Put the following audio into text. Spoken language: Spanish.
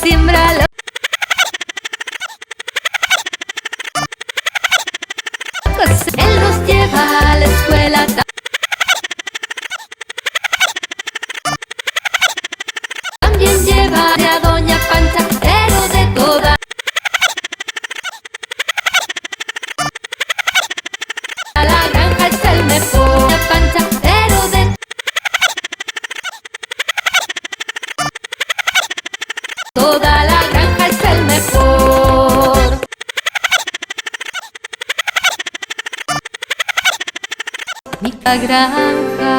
siembra la cosecha. Él nos lleva a la escuela. También lleva a Doña Pancha, pero de toda la granja es el mejor. Doña Pancha, pero de toda la granja es el mejor. Mi granja.